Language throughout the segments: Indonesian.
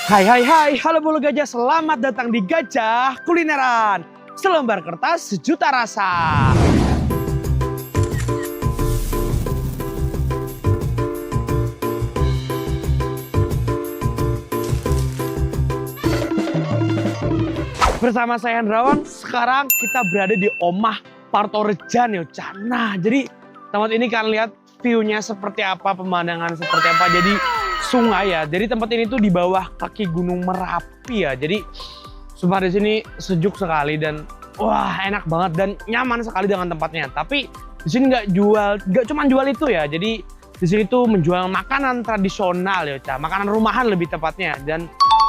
Hai hai hai, halo bulu gajah, selamat datang di Gajah Kulineran. Selembar kertas sejuta rasa. Bersama saya Hendrawan, sekarang kita berada di Omah Partorejan ya. Nah, jadi tempat ini kalian lihat view-nya seperti apa, pemandangan seperti apa. Jadi sungai ya. Jadi tempat ini tuh di bawah kaki Gunung Merapi ya. Jadi sumpah di sini sejuk sekali dan wah enak banget dan nyaman sekali dengan tempatnya. Tapi di sini nggak cuma jual itu ya. Jadi di sini tuh menjual makanan tradisional ya, Ca. Makanan rumahan lebih tepatnya. Dan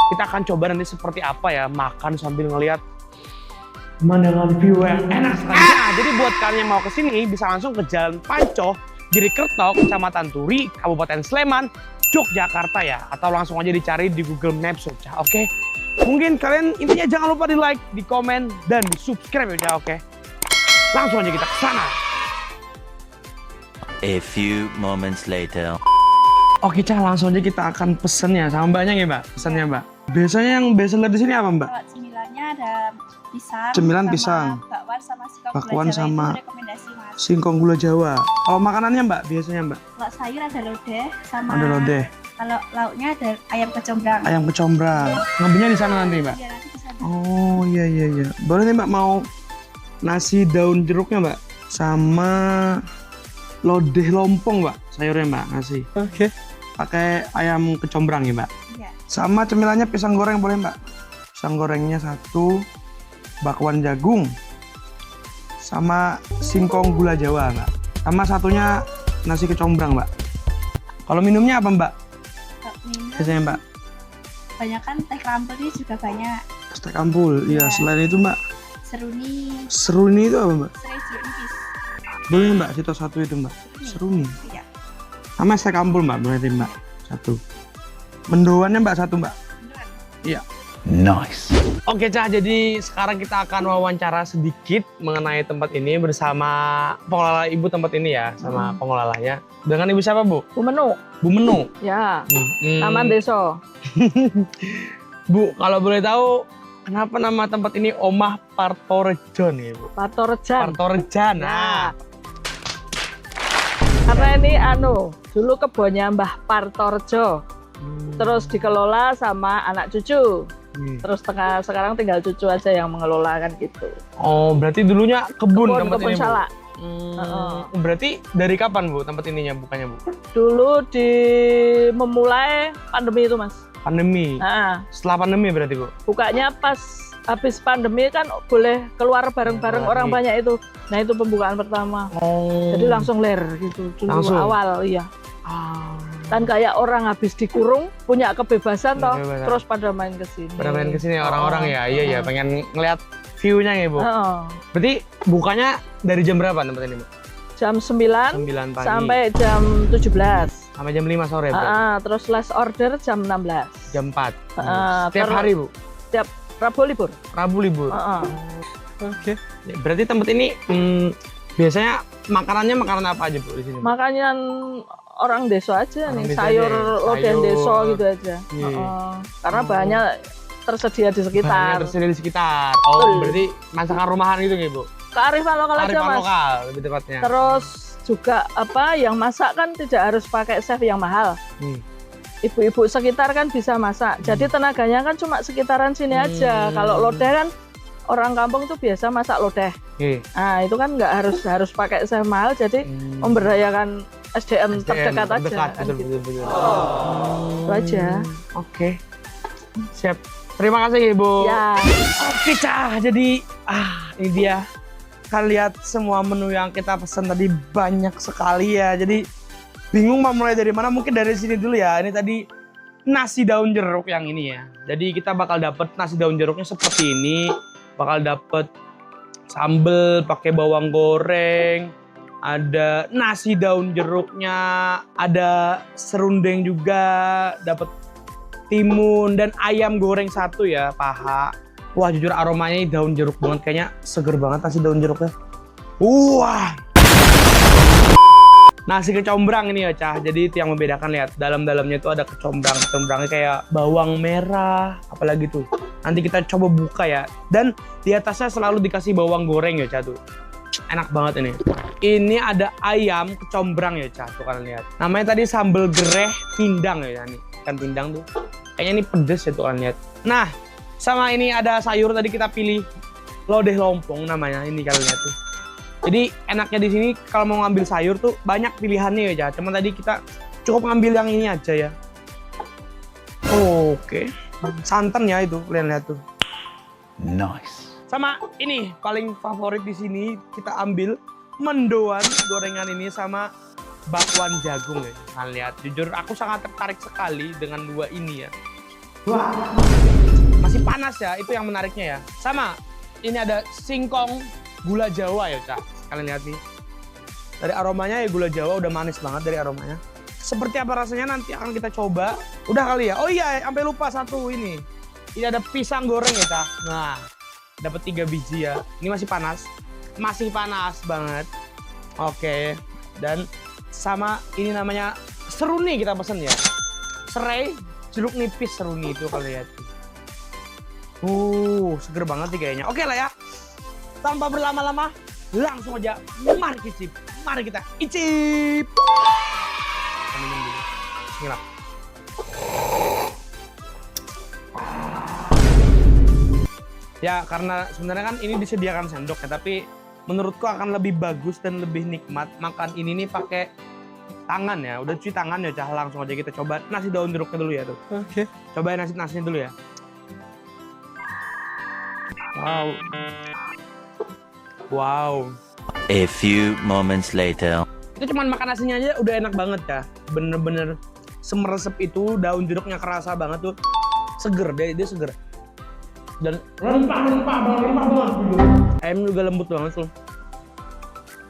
kita akan coba nanti seperti apa ya, makan sambil ngelihat pemandangan view yang enak sekali. Nah, jadi buat kalian yang mau ke sini bisa langsung ke Jalan Pancoh, Girikerto, Kecamatan Turi, Kabupaten Sleman, Yogyakarta ya, atau langsung aja dicari di Google Maps ya, oke? Mungkin kalian intinya jangan lupa di like, di komen, dan di subscribe ya, oke? Langsung aja kita ke sana. A few moments later. Oke, Cah, langsung aja kita akan pesen ya, sama mbaknya ya, Mbak? Pesannya, Mbak. Biasanya yang best seller di sini apa, Mbak? Kalau cemilannya ada pisang, Cemilan sama pisang, bakwan sama singkong bakwan gula Jawa, sama itu rekomendasi Mas. singkong gula Jawa. Kalau makanannya, Mbak, biasanya, Mbak? Kalau sayur ada lodeh sama Ada lodeh, kalau lauknya ada ayam kecombrang. ayam kecombrang. Ngambilnya di sana nanti, Mbak? Iya, nanti bisa. Oh, iya, iya, iya. Boleh nih, Mbak, mau nasi daun jeruknya, Mbak? Sama lodeh lompong, Mbak. Sayurnya, Mbak, nasi. Oke. Pakai ayam kecombrang ya, Mbak? Iya. Sama cemilannya pisang goreng boleh, Mbak? Pisang gorengnya satu, bakwan jagung, sama singkong gula Jawa, Mbak. Sama satunya nasi kecombrang, Mbak. Kalau minumnya apa, Mbak? Kalau minum Biasanya, Mbak? banyak kan teh rampel ini juga banyak. Teh kampul. Iya, Iya. selain itu, Mbak. Seruni, Seruni itu apa, Mbak? serai jeruk nipis. Boleh, Mbak, situ satu itu, Mbak. Seruni. Iya. Sama teh kampul, Mbak, berarti, Mbak. Satu. Mendoannya, Mbak, satu, Mbak. Beneran. Iya. Nice. Oke, Cah, jadi sekarang kita akan wawancara sedikit mengenai tempat ini bersama pengelola ibu tempat ini ya, sama pengelolanya. Dengan ibu siapa, Bu? Bu Menu, Bu Menu. ya, Hmm. Taman Desa. Bu, kalau boleh tahu kenapa nama tempat ini Omah Partorejan ya, Bu? Partorejan. Partorejan. Ya. Nah, Karena ini dulu kebunnya Mbah Partorejo, terus dikelola sama anak cucu. Terus sekarang tinggal cucu aja yang mengelola kan gitu. Oh, berarti dulunya kebun tempat Kebun ini, Bu? salak. Berarti dari kapan, Bu, tempat ininya bukannya, Bu? Dulu memulai pandemi itu, Mas. Pandemi. Nah, Setelah pandemi berarti, Bu? bukanya pas habis pandemi kan boleh keluar bareng-bareng Lagi. orang banyak itu. Nah, itu pembukaan pertama. Oh. Jadi langsung ler gitu dulu Langsung? awal, iya. Ah. Kan kayak orang habis dikurung punya kebebasan toh, Kebebasan. terus pada main ke sini. Pada main kesini orang-orang ya, iya ya, pengen ngeliat view-nya ya, Bu. Heeh. Berarti bukanya dari jam berapa tempat ini, Bu? Jam 9 9 pagi sampai jam 17. sampai jam 5 sore, Bu. Terus last order jam 16. Jam 4. Setiap Terus- hari, Bu. Tiap Rabu libur. Rabu libur. Heeh. Oke. Ya, berarti tempat ini biasanya makanannya makanan apa aja, Bu, di sini? Bu? Makanan orang desa aja Orang nih, desa sayur aja ya, lodeh sayur. desa gitu aja. Iya. Heeh. Karena banyak tersedia di Bahannya sekitar. tersedia di sekitar. Oh, Betul. berarti masakan rumahan gitu ya, Bu? Kearifan lokal aja, Kearifan Mas. lokal lebih tepatnya. Terus juga yang masak kan tidak harus pakai chef yang mahal. Hmm. Ibu-ibu sekitar kan bisa masak. Jadi tenaganya kan cuma sekitaran sini aja. Kalau lodeh kan orang kampung tuh biasa masak lodeh. Oke. Nah, itu kan nggak harus pakai chef mahal. Jadi memberdayakan SDM terdekat aja. Terdekat, Kan betul, gitu. betul, betul. Itu aja. Oke. Siap. Terima kasih, Ibu. Ya. Oke, Cah. Jadi ini dia. Kalian lihat semua menu yang kita pesan tadi banyak sekali ya. Jadi bingung mau mulai dari mana? Mungkin dari sini dulu ya. Ini tadi nasi daun jeruk yang ini ya. Jadi kita bakal dapet nasi daun jeruknya seperti ini. Bakal dapet sambel pakai bawang goreng. Ada nasi daun jeruknya, ada serundeng juga, dapat timun dan ayam goreng satu ya, paha. Wah, jujur aromanya daun jeruk banget, kayaknya seger banget nasi daun jeruknya. Wah. Nasi kecombrang ini ya, Cah. Jadi itu yang membedakan, lihat. Dalam-dalamnya itu ada kecombrang. Kecombrangnya kayak bawang merah, apalagi tuh. Nanti kita coba buka ya. Dan di atasnya selalu dikasih bawang goreng ya, Cah tuh. Enak banget ini. Ini ada ayam kecombrang ya, Cah. Tuh kalian lihat. Namanya tadi sambal gereh pindang ya, nih. Ikan pindang tuh. Kayaknya ini pedes ya tuh kalian lihat. Nah, sama ini ada sayur tadi kita pilih lodeh lompong namanya. Ini kalian lihat tuh. Jadi enaknya di sini kalau mau ngambil sayur tuh banyak pilihannya ya, Cah. Cuma tadi kita cukup ngambil yang ini aja ya. Oke. Santan ya itu, kalian lihat tuh. Nice. Sama ini paling favorit di sini kita ambil mendoan gorengan ini sama bakwan jagung ya. Kalian lihat, jujur aku sangat tertarik sekali dengan dua ini ya. Wah. Masih panas ya, itu yang menariknya ya. Sama ini ada singkong gula Jawa ya, Cak. Kalian lihat nih. Dari aromanya ya gula Jawa udah manis banget dari aromanya. Seperti apa rasanya nanti akan kita coba. Udah kali ya. Oh iya, sampai lupa satu ini. Ini ada pisang goreng ya, Cak. Nah, dapat 3 biji ya. Ini masih panas. Masih panas banget. Oke. Dan sama ini namanya seruni kita pesen ya. Serai jeruk nipis seruni itu kalian lihat. Seger banget nih kayaknya. Oke lah ya. Tanpa berlama-lama, langsung aja mari cicip. Mari kita icip. Minum dulu. Bismillah. Ya, karena sebenarnya kan ini disediakan sendok ya, tapi menurutku akan lebih bagus dan lebih nikmat makan ini nih pakai tangan ya. Udah cuci tangan ya, Cah. Langsung aja kita coba nasi daun jeruknya dulu ya tuh. Oke. Cobain nasinya dulu ya. Wow. A few moments later. Itu cuman makan nasinya aja udah enak banget ya. Bener-bener semeresep itu, daun jeruknya kerasa banget tuh. Seger deh, dia seger. Dan rempah banget. Ayam juga lembut banget tuh.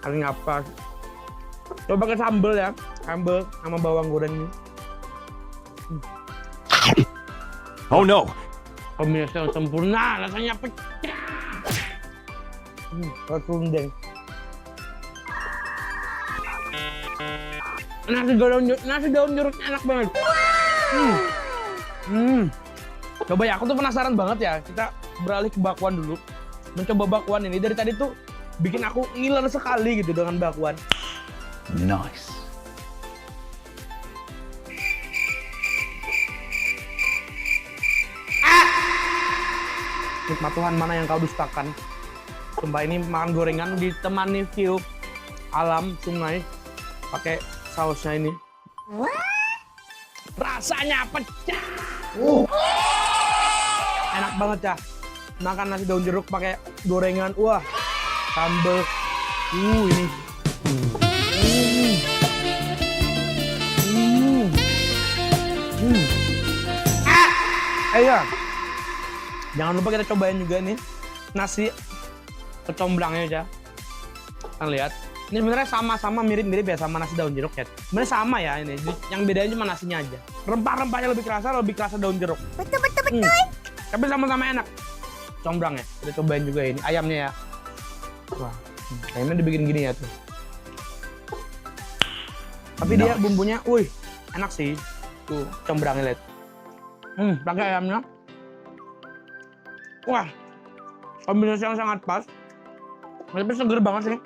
Kali ngapa? Coba pakai sambal ya, sambal sama bawang gorengnya. Oh no. Kombinasi yang sempurna, rasanya pecah. Rundeng. Nasi daun jeruknya enak banget. Coba ya, aku tuh penasaran banget ya. Kita beralih ke bakwan dulu. Mencoba bakwan ini dari tadi tuh bikin aku ngiler sekali gitu dengan bakwan. Nice. Nikmat Tuhan, mana yang kau dustakan. Sumpah ini makan gorengan ditemani view alam sungai pakai sausnya ini. Rasanya pecah. Enak banget ya. Makan nasi daun jeruk pakai gorengan. Wah, sambal. Ini. Ayo. Jangan lupa kita cobain juga nih nasi kecombrangnya aja. Kalian lihat. Ini sebenarnya sama-sama mirip-mirip ya sama nasi daun jeruk ya. Sebenarnya sama ya ini. Yang bedanya cuma nasinya aja. Rempah-rempahnya lebih kerasa daun jeruk. Betul. Tapi sama-sama enak. Combrang ya. Kita cobain juga ini ayamnya ya. Wah, ayamnya dibikin gini ya tuh. Tapi dia bumbunya, enak sih. Tuh, combrangnya lihat. Pakai ayamnya. Wah, kombinasi yang sangat pas. Tapi seger banget sih.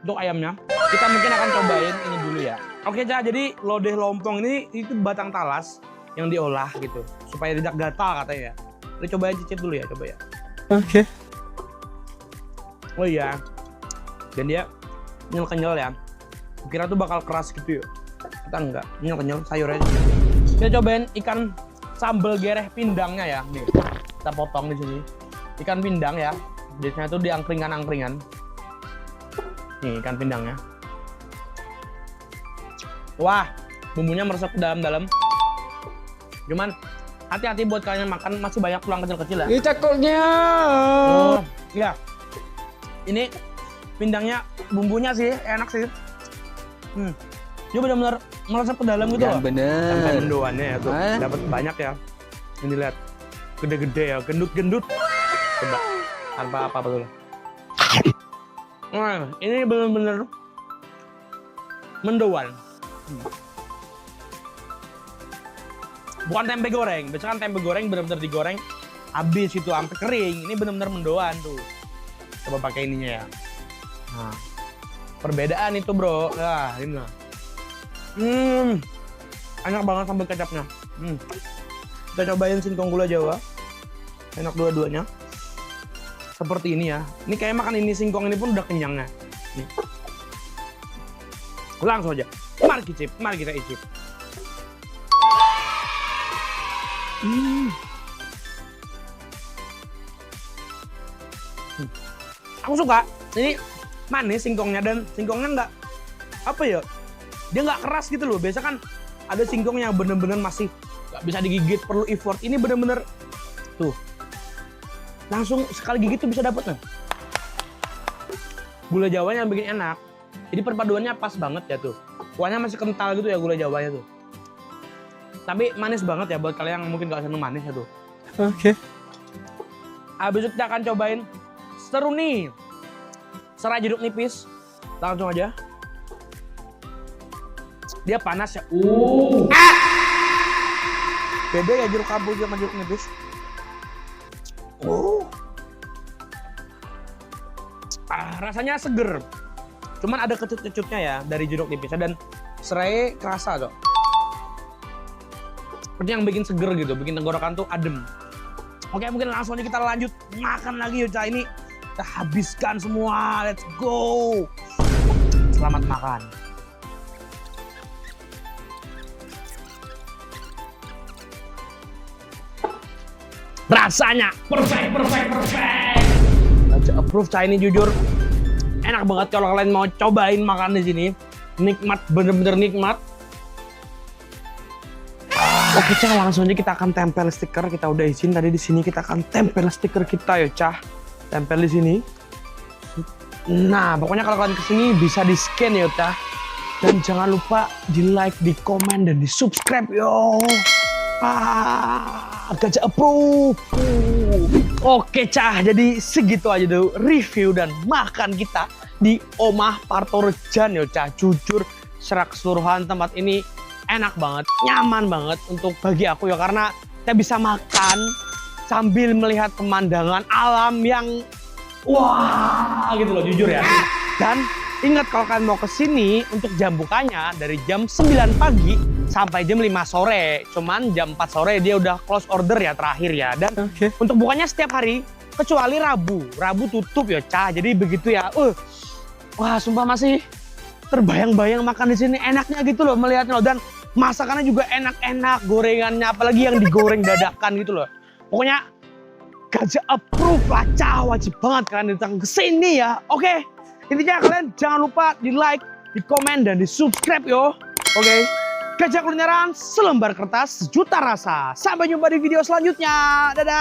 Untuk ayamnya. Kita mungkin akan cobain ini dulu ya. Oke, Cah, jadi lodeh lompong ini itu batang talas yang diolah gitu. Supaya tidak gatal katanya ya. Kita cobain cicip dulu ya, coba ya. Oke. Oh iya. Dan dia kenyal ya. Kira tuh bakal keras gitu ya. Kita enggak, kenyal sayur aja. Kita cobain ikan sambal gereh pindangnya ya. Nih. Kita potong di sini. Ikan pindang ya. Biasanya tuh di angkringan. Nih ikan pindangnya. Wah, bumbunya meresap ke dalam-dalam. Cuman hati-hati buat kalian makan, masih banyak tulang kecil-kecil ya. Ini cekoknya. Oh, iya. Ini pindangnya, bumbunya sih enak sih. Dia benar-benar meresap ke dalam gitu loh. Bener. Sampai mendoannya ya tuh. Dapat banyak ya. Ini lihat. Gede-gede ya, gendut-gendut. Coba. Tanpa apa-apa dulu. Nah, ini bener-bener mendoan. Bukan tempe goreng. Biasanya kan tempe goreng benar-benar digoreng habis itu sampai kering. Ini benar-benar mendoan tuh. Coba pakai ininya ya. Nah, perbedaan itu bro. Nah, ini lah. Enak banget sambal kecapnya. Kita cobain singkong gula Jawa. Enak dua-duanya. Seperti ini ya. Ini kayak makan ini singkong ini pun udah kenyangnya. Nih. Langsung aja. Mari kita icip. Aku suka. Ini manis singkongnya dan singkongnya nggak apa ya? Dia nggak keras gitu loh. Biasa kan ada singkong yang bener-bener masih nggak bisa digigit, perlu effort. Ini bener-bener tuh. Langsung sekali gigit tuh bisa dapet nih. Gula Jawanya yang bikin enak. Jadi perpaduannya pas banget ya tuh. Kuahnya masih kental gitu ya gula Jawanya tuh. Tapi manis banget ya buat kalian yang mungkin gak seneng manis ya tuh. Oke. Habis itu kita akan cobain seruni. Serai jeruk nipis. Langsung aja. Dia panas ya. Beda ya jeruk kampus sama jeruk nipis. Rasanya seger. Cuman ada kecut-kecutnya ya dari jeruk nipisnya dan serai kerasa tuh. Seperti yang bikin seger gitu, bikin tenggorokan tuh adem. Oke, mungkin langsung aja kita lanjut makan lagi ya, ini kita habiskan semua. Let's go. Selamat makan. Rasanya perfect. Aja approve Cah ini jujur enak banget kalau kalian mau cobain makan di sini. Nikmat, bener-bener nikmat. Oke Cah, langsung aja kita akan tempel stiker. Kita udah izin tadi di sini, kita akan tempel stiker kita ya Cah. Tempel di sini. Nah, pokoknya kalau kalian kesini bisa di scan ya Cah. Dan jangan lupa di like, di komen, dan di subscribe yo. Gajah approve. Oke Cah, jadi segitu aja dulu review dan makan kita di Omah Partorejan ya Cah. Jujur secara keseluruhan tempat ini enak banget, nyaman banget untuk bagi aku ya, karena kita bisa makan sambil melihat pemandangan alam yang wah gitu loh jujur ya. Dan ingat kalau kalian mau kesini untuk jam bukanya dari jam 9 pagi sampai jam 5 sore. Cuman jam 4 sore dia udah close order ya terakhir ya. Dan untuk bukanya setiap hari kecuali Rabu. Rabu tutup ya Cah. Jadi begitu ya. Wah sumpah masih terbayang-bayang makan di sini, enaknya gitu loh melihatnya loh. Dan masakannya juga enak-enak, gorengannya apalagi yang digoreng dadakan gitu loh. Pokoknya Gajah approve lah Cah, wajib banget kalian datang ke sini ya. Oke, intinya kalian jangan lupa di like, di komen, dan di subscribe yo. Oke, Gajah Kulineran, selembar kertas, sejuta rasa. Sampai jumpa di video selanjutnya. Dadah.